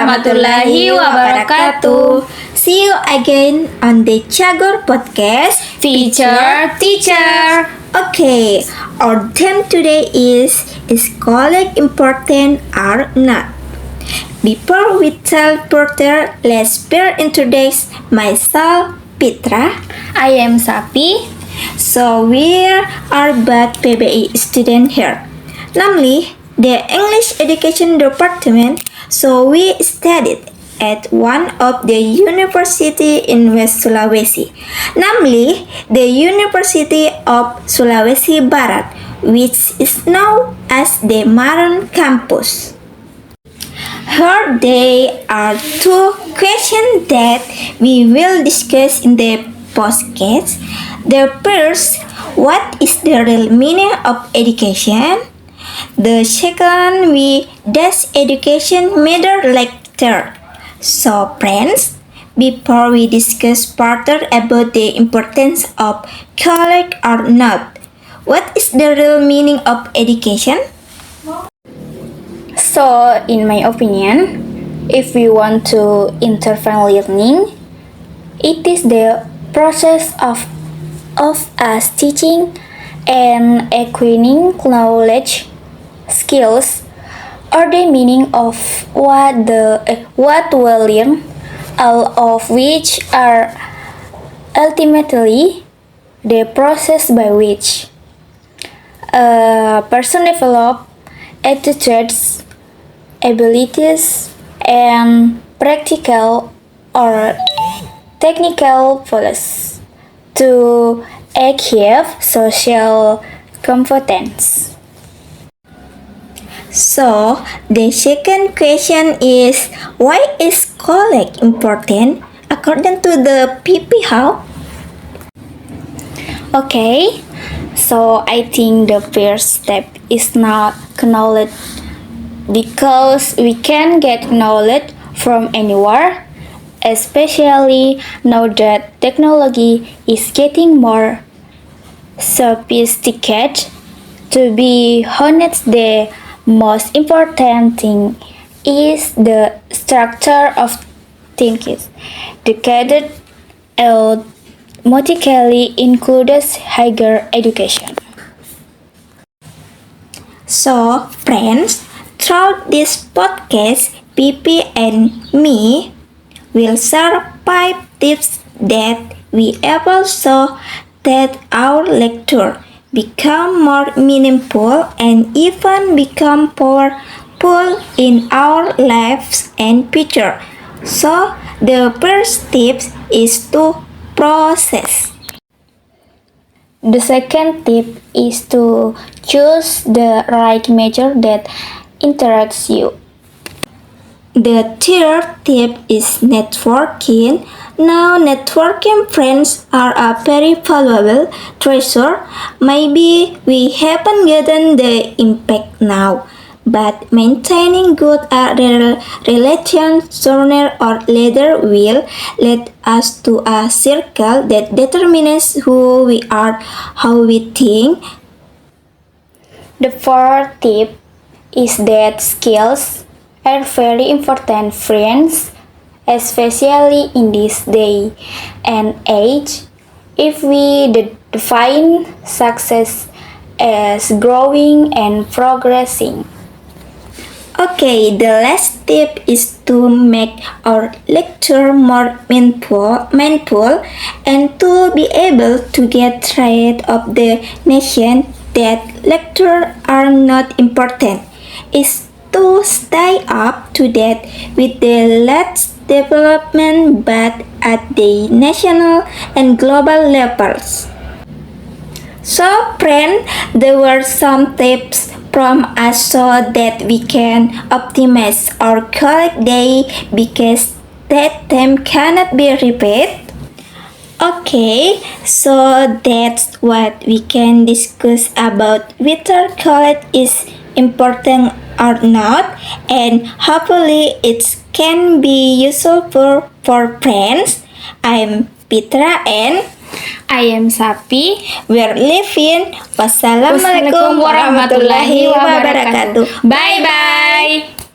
warahmatullahi wabarakatuh. See you again on the Chagor Podcast Feature Teacher. Okay, our theme today is college important or not? Before we tell further, let's first introduce myself, Pitra. I am Sapi. So we are both PBI students here. Namely, the English Education Department. So we studied at one of the university in West Sulawesi, namely the University of Sulawesi Barat, which is known as the Maron Campus. Here there are two questions that we will discuss in the podcast. The first, what is the real meaning of education? The second, does education matter later? So friends, before we discuss further about the importance of college or not, what is the real meaning of education? So, in my opinion, if we want to intervene learning, it is the process of us teaching and acquiring knowledge, skills, or the meaning of what we learn, all of which are ultimately the process by which a person develop attitudes, abilities, and practical or technical skills to achieve social competence. So, the second question is, why is college important according to the PPH? Okay, so I think the first step is not knowledge because we can get knowledge from anywhere, especially now that technology is getting more sophisticated. To be honest, the most important thing is the structure of thinking. The cadet automatically includes higher education. So, friends, throughout this podcast, PP and me will share 5 tips that we able so that our lecture become more meaningful and even become powerful in our lives and future. So, the first tip is to process. The second tip is to choose the right major that interests you. The third tip is networking. Now, networking friends are a very valuable treasure. Maybe we haven't gotten the impact now, but maintaining good relations sooner or later will lead us to a circle that determines who we are, how we think. The fourth tip is that skills are very important, friends, especially in this day and age. If we define success as growing and progressing. Okay, the last tip is to make our lecture more mindful and to be able to get rid of the notion that lectures are not important. Is to stay up to date with the latest development but at the national and global levels. So friend, there were some tips from us so that we can optimize our college day because that time cannot be repeated. Okay, so that's what we can discuss about whether college is important or not, and hopefully it can be useful for friends. I'm Pitra and I am Sapi. we're living. Wassalamualaikum warahmatullahi wabarakatuh. Bye bye.